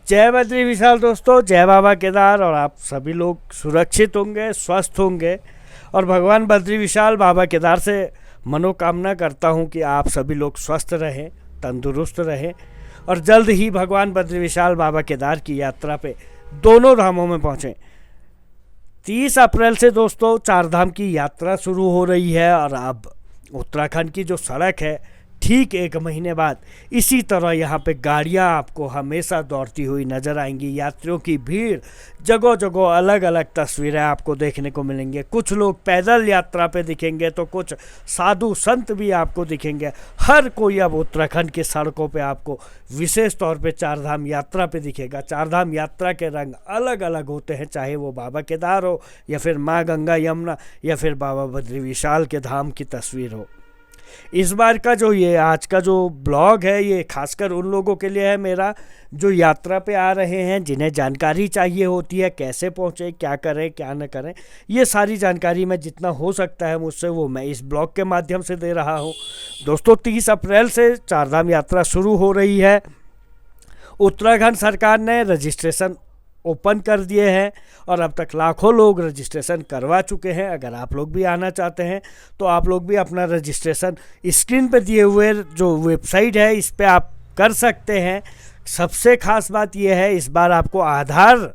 जय बद्री विशाल दोस्तों, जय बाबा केदार। और आप सभी लोग सुरक्षित होंगे, स्वस्थ होंगे। और भगवान बद्री विशाल बाबा केदार से मनोकामना करता हूं कि आप सभी लोग स्वस्थ रहें, तंदुरुस्त रहें और जल्द ही भगवान बद्री विशाल बाबा केदार की यात्रा पे दोनों धामों में पहुँचें। 30 अप्रैल से दोस्तों चारधाम की यात्रा शुरू हो रही है और अब उत्तराखंड की जो सड़क है, ठीक 1 महीने बाद इसी तरह यहाँ पे गाड़ियाँ आपको हमेशा दौड़ती हुई नज़र आएंगी। यात्रियों की भीड़, जगह जगह अलग अलग तस्वीरें आपको देखने को मिलेंगे। कुछ लोग पैदल यात्रा पे दिखेंगे तो कुछ साधु संत भी आपको दिखेंगे। हर कोई अब उत्तराखंड की सड़कों पे आपको विशेष तौर पे चारधाम यात्रा पे दिखेगा। चारधाम यात्रा के रंग अलग अलग होते हैं, चाहे वो बाबा केदार हो या फिर माँ गंगा यमुना या फिर बाबा बद्री विशाल के धाम की तस्वीर हो। इस बार का जो ये आज का जो ब्लॉग है, ये खासकर उन लोगों के लिए है मेरा जो यात्रा पे आ रहे हैं, जिन्हें जानकारी चाहिए होती है कैसे पहुँचे, क्या करें क्या न करें। ये सारी जानकारी मैं जितना हो सकता है मुझसे वो मैं इस ब्लॉग के माध्यम से दे रहा हूँ। दोस्तों 30 अप्रैल से चारधाम यात्रा शुरू हो रही है। उत्तराखंड सरकार ने रजिस्ट्रेशन ओपन कर दिए हैं और अब तक लाखों लोग रजिस्ट्रेशन करवा चुके हैं। अगर आप लोग भी आना चाहते हैं तो आप लोग भी अपना रजिस्ट्रेशन स्क्रीन पर दिए हुए जो वेबसाइट है इस पे आप कर सकते हैं। सबसे खास बात यह है, इस बार आपको आधार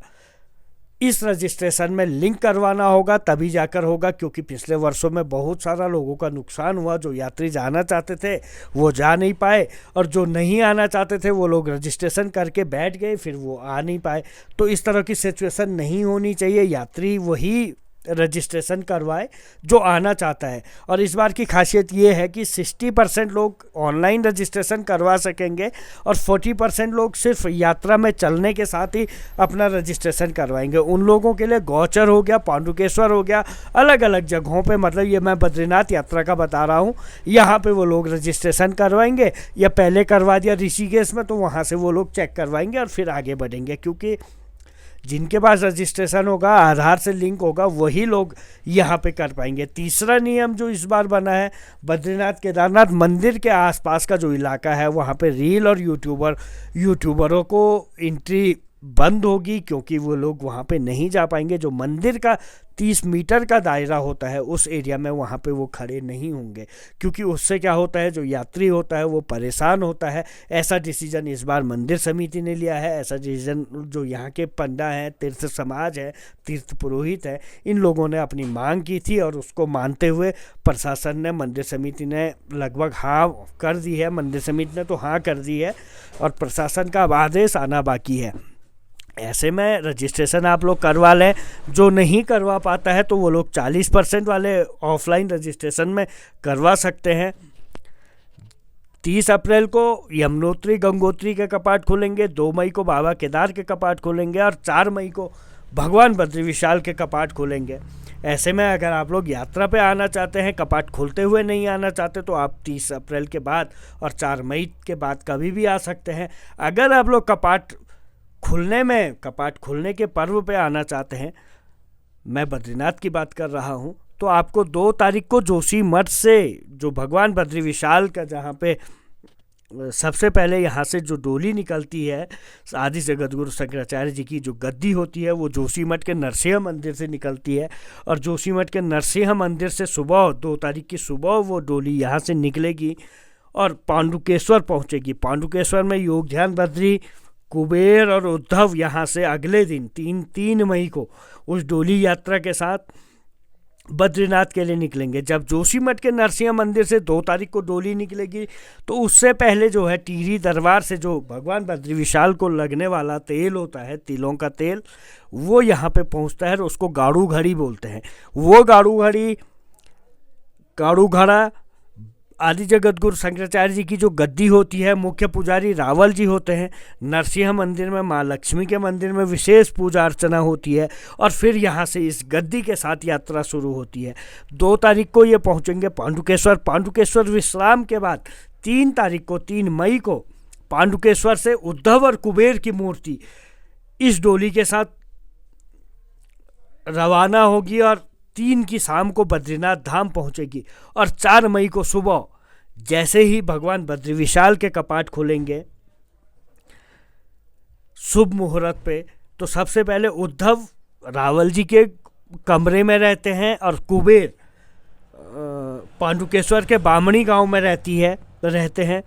इस रजिस्ट्रेशन में लिंक करवाना होगा, तभी जाकर होगा, क्योंकि पिछले वर्षों में बहुत सारा लोगों का नुकसान हुआ। जो यात्री जाना चाहते थे वो जा नहीं पाए और जो नहीं आना चाहते थे वो लोग रजिस्ट्रेशन करके बैठ गए, फिर वो आ नहीं पाए। तो इस तरह की सिचुएशन नहीं होनी चाहिए। यात्री वही रजिस्ट्रेशन करवाए जो आना चाहता है। और इस बार की खासियत ये है कि 60% लोग ऑनलाइन रजिस्ट्रेशन करवा सकेंगे और 40% लोग सिर्फ यात्रा में चलने के साथ ही अपना रजिस्ट्रेशन करवाएंगे। उन लोगों के लिए गौचर हो गया, पांडुकेश्वर हो गया, अलग अलग जगहों पे, मतलब ये मैं बद्रीनाथ यात्रा का बता रहा हूँ, यहाँ पे वो लोग रजिस्ट्रेशन करवाएंगे या पहले करवा दिया ऋषिकेश में तो वहाँ से वो लोग चेक करवाएंगे और फिर आगे बढ़ेंगे। क्योंकि जिनके पास रजिस्ट्रेशन होगा, आधार से लिंक होगा, वही लोग यहाँ पे कर पाएंगे। तीसरा नियम जो इस बार बना है, बद्रीनाथ केदारनाथ मंदिर के आसपास का जो इलाका है वहाँ पे रील और यूट्यूबरों को एंट्री बंद होगी, क्योंकि वो लोग वहाँ पे नहीं जा पाएंगे। जो मंदिर का 30 मीटर का दायरा होता है उस एरिया में वहाँ पे वो खड़े नहीं होंगे, क्योंकि उससे क्या होता है, जो यात्री होता है वो परेशान होता है। ऐसा डिसीजन इस बार मंदिर समिति ने लिया है। ऐसा डिसीजन जो यहाँ के पंडा हैं, तीर्थ समाज है, तीर्थ पुरोहित है, इन लोगों ने अपनी मांग की थी और उसको मानते हुए प्रशासन ने, मंदिर समिति ने लगभग हाँ कर दी है। मंदिर समिति ने तो हाँ कर दी है और प्रशासन का अब आदेश आना बाकी है। ऐसे में रजिस्ट्रेशन आप लोग करवा लें। जो नहीं करवा पाता है तो वो लोग 40% वाले ऑफलाइन रजिस्ट्रेशन में करवा सकते हैं। 30 अप्रैल को यमुनोत्री गंगोत्री के कपाट खुलेंगे, 2 मई को बाबा केदार के कपाट खुलेंगे और 4 मई को भगवान बद्री विशाल के कपाट खुलेंगे। ऐसे में अगर आप लोग यात्रा पे आना चाहते हैं, कपाट खुलते हुए नहीं आना चाहते, तो आप 30 अप्रैल के बाद और 4 मई के बाद कभी भी आ सकते हैं। अगर आप लोग कपाट खुलने के पर्व पे आना चाहते हैं, मैं बद्रीनाथ की बात कर रहा हूँ, तो आपको 2 तारीख को जोशीमठ से जो भगवान बद्री विशाल का, जहाँ पे सबसे पहले यहाँ से जो डोली निकलती है, आदि जगतगुरु शंकराचार्य जी की जो गद्दी होती है, वो जोशीमठ के नरसिंह मंदिर से निकलती है। और जोशीमठ के नरसिंह मंदिर से सुबह 2 तारीख की सुबह वो डोली यहाँ से निकलेगी और पांडुकेश्वर पहुँचेगी। पांडुकेश्वर में योग ध्यान बद्री, कुबेर और उद्धव यहाँ से अगले दिन 3 मई को उस डोली यात्रा के साथ बद्रीनाथ के लिए निकलेंगे। जब जोशीमठ के नरसिंह मंदिर से 2 तारीख को डोली निकलेगी तो उससे पहले जो है टिहरी दरबार से जो भगवान बद्री विशाल को लगने वाला तेल होता है, तिलों का तेल, वो यहाँ पे पहुँचता है और उसको गाड़ू घड़ी बोलते हैं। वो गाड़ू घड़ा आदि जगतगुरु शंकराचार्य जी की जो गद्दी होती है, मुख्य पुजारी रावल जी होते हैं। नरसिंह मंदिर में माँ लक्ष्मी के मंदिर में विशेष पूजा अर्चना होती है और फिर यहाँ से इस गद्दी के साथ यात्रा शुरू होती है। 2 तारीख को ये पहुँचेंगे पांडुकेश्वर। पांडुकेश्वर विश्राम के बाद 3 मई को पांडुकेश्वर से उद्धव और कुबेर की मूर्ति इस डोली के साथ रवाना होगी और 3 की शाम को बद्रीनाथ धाम पहुंचेगी। और 4 मई को सुबह जैसे ही भगवान बद्री विशाल के कपाट खुलेंगे, शुभ मुहूर्त पे तो सबसे पहले उद्धव रावल जी के कमरे में रहते हैं और कुबेर पांडुकेश्वर के बामणी गांव में रहते हैं।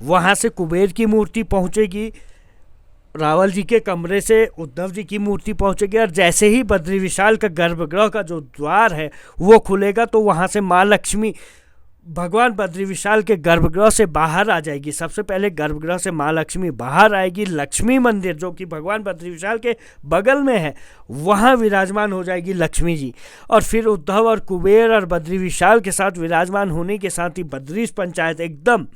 वहाँ से कुबेर की मूर्ति पहुँचेगी, रावल जी के कमरे से उद्धव जी की मूर्ति पहुँचेगी, और जैसे ही बद्री विशाल का गर्भगृह का जो द्वार है वो खुलेगा तो वहाँ से माँ लक्ष्मी भगवान बद्री विशाल के गर्भगृह से बाहर आ जाएगी। सबसे पहले गर्भगृह से माँ लक्ष्मी बाहर आएगी, लक्ष्मी मंदिर जो कि भगवान बद्री विशाल के बगल में है वहाँ विराजमान हो जाएगी लक्ष्मी जी। और फिर उद्धव और कुबेर और बद्री विशाल के साथ विराजमान होने के साथ ही बद्रीश पंचायत एकदम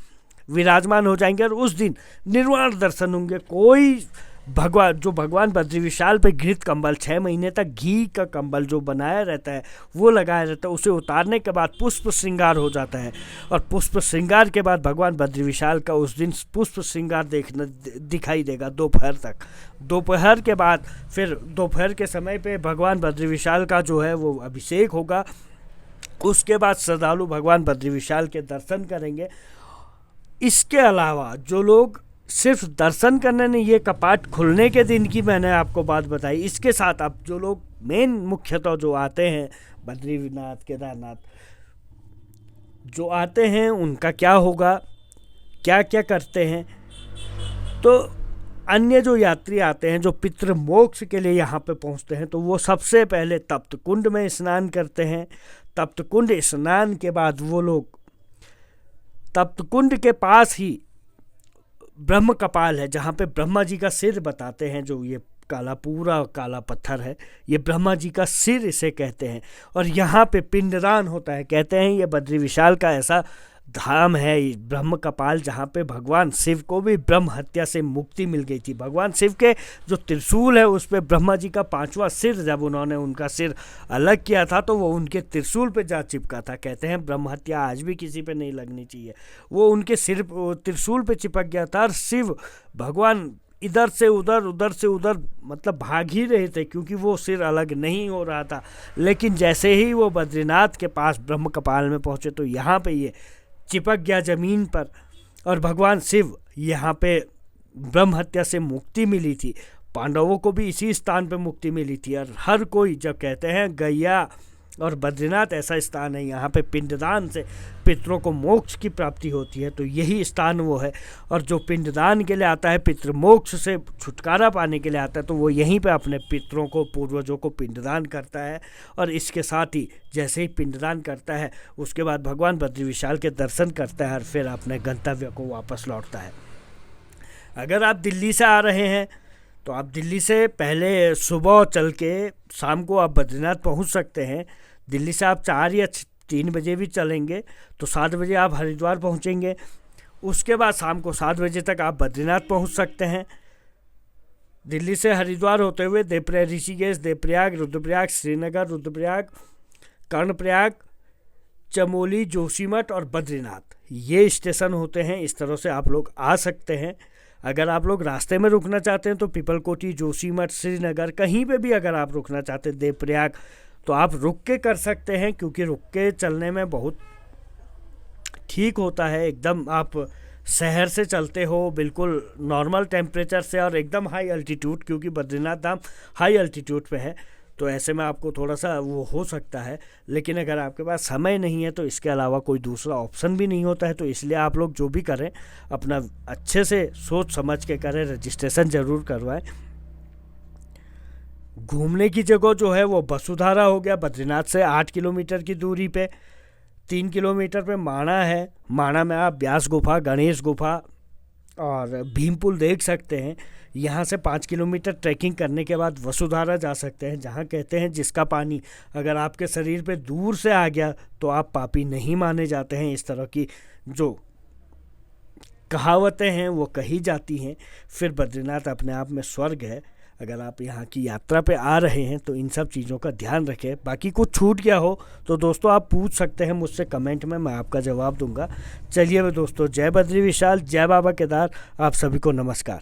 विराजमान हो जाएंगे, और उस दिन निर्वाण दर्शन होंगे। कोई भगवान बद्री विशाल पे घृत कंबल 6 महीने तक घी का कंबल जो बनाया रहता है वो लगाया रहता है, उसे उतारने के बाद पुष्प श्रृंगार हो जाता है, और पुष्प श्रृंगार के बाद भगवान बद्री विशाल का उस दिन पुष्प श्रृंगार दिखाई देगा दोपहर तक। दोपहर के बाद फिर दोपहर के समय पे भगवान बद्री विशाल का जो है वो अभिषेक होगा। उसके बाद श्रद्धालु भगवान बद्री विशाल के दर्शन करेंगे। इसके अलावा जो लोग सिर्फ दर्शन करने नहीं, ये कपाट खुलने के दिन की मैंने आपको बात बताई। इसके साथ अब जो लोग मेन मुख्यतः जो आते हैं बद्रीनाथ केदारनाथ जो आते हैं उनका क्या होगा, क्या क्या करते हैं। तो अन्य जो यात्री आते हैं जो पितृ मोक्ष के लिए यहाँ पे पहुँचते हैं तो वो सबसे पहले तप्त कुंड में स्नान करते हैं। तप्त कुंड स्नान के बाद वो लोग तप्त कुंड के पास ही ब्रह्म कपाल है जहाँ पे ब्रह्मा जी का सिर बताते हैं। जो ये पूरा काला पत्थर है ये ब्रह्मा जी का सिर इसे कहते हैं, और यहाँ पे पिंडदान होता है। कहते हैं ये बद्री विशाल का ऐसा धाम है ब्रह्म कपाल जहाँ पे भगवान शिव को भी ब्रह्म हत्या से मुक्ति मिल गई थी। भगवान शिव के जो त्रिशूल है उस पे ब्रह्मा जी का 5वां सिर जब उन्होंने उनका सिर अलग किया था तो वो उनके त्रिशूल पे जा चिपका था। कहते हैं ब्रह्म हत्या आज भी किसी पे नहीं लगनी चाहिए, वो उनके सिर त्रिशूल पे चिपक गया था। और शिव भगवान इधर से उधर मतलब भाग ही रहे थे क्योंकि वो सिर अलग नहीं हो रहा था। लेकिन जैसे ही वो बद्रीनाथ के पास ब्रह्म कपाल में पहुँचे तो यहाँ पे ये चिपक गया ज़मीन पर, और भगवान शिव यहाँ पे ब्रह्म हत्या से मुक्ति मिली थी। पांडवों को भी इसी स्थान पे मुक्ति मिली थी। और हर कोई जब कहते हैं गैया और बद्रीनाथ ऐसा स्थान है यहाँ पे पिंडदान से पितरों को मोक्ष की प्राप्ति होती है, तो यही स्थान वो है। और जो पिंडदान के लिए आता है, पितृ मोक्ष से छुटकारा पाने के लिए आता है, तो वो यहीं पे अपने पितरों को पूर्वजों को पिंडदान करता है। और इसके साथ ही जैसे ही पिंडदान करता है उसके बाद भगवान बद्री विशाल के दर्शन करता है और फिर अपने गंतव्य को वापस लौटता है। अगर आप दिल्ली से आ रहे हैं तो आप दिल्ली से पहले सुबह चल के शाम को आप बद्रीनाथ पहुंच सकते हैं। दिल्ली से आप 4 या 3 बजे भी चलेंगे तो 7 बजे आप हरिद्वार पहुंचेंगे। उसके बाद शाम को 7 बजे तक आप बद्रीनाथ पहुंच सकते हैं। दिल्ली से हरिद्वार होते हुए देवप्रयाग, ऋषिकेश, देवप्रयाग, रुद्रप्रयाग, श्रीनगर, रुद्रप्रयाग, कर्णप्रयाग, चमोली, जोशीमठ और बद्रीनाथ ये स्टेशन होते हैं। इस तरह से आप लोग आ सकते हैं। अगर आप लोग रास्ते में रुकना चाहते हैं तो पीपलकोटी, जोशीमठ, श्रीनगर कहीं पे भी अगर आप रुकना चाहते हैं, देवप्रयाग, तो आप रुक के कर सकते हैं क्योंकि रुक के चलने में बहुत ठीक होता है। एकदम आप शहर से चलते हो बिल्कुल नॉर्मल टेम्परेचर से और एकदम हाई अल्टीट्यूड, क्योंकि बद्रीनाथ धाम हाई अल्टीट्यूड पे है, तो ऐसे में आपको थोड़ा सा वो हो सकता है। लेकिन अगर आपके पास समय नहीं है तो इसके अलावा कोई दूसरा ऑप्शन भी नहीं होता है। तो इसलिए आप लोग जो भी करें अपना अच्छे से सोच समझ के करें, रजिस्ट्रेशन ज़रूर करवाएं। घूमने की जगह जो है वो वसुधारा हो गया, बद्रीनाथ से 8 किलोमीटर की दूरी पे। 3 किलोमीटर पे माणा है। माणा में आप व्यास गुफा, गणेश गुफा और भीमपुल देख सकते हैं। यहाँ से 5 किलोमीटर ट्रैकिंग करने के बाद वसुधारा जा सकते हैं, जहाँ कहते हैं जिसका पानी अगर आपके शरीर पे दूर से आ गया तो आप पापी नहीं माने जाते हैं। इस तरह की जो कहावतें हैं वो कही जाती हैं। फिर बद्रीनाथ अपने आप में स्वर्ग है। अगर आप यहाँ की यात्रा पे आ रहे हैं तो इन सब चीज़ों का ध्यान रखें। बाकी कुछ छूट गया हो तो दोस्तों आप पूछ सकते हैं मुझसे कमेंट में, मैं आपका जवाब दूंगा। चलिए दोस्तों, जय बद्री विशाल, जय बाबा केदार, आप सभी को नमस्कार।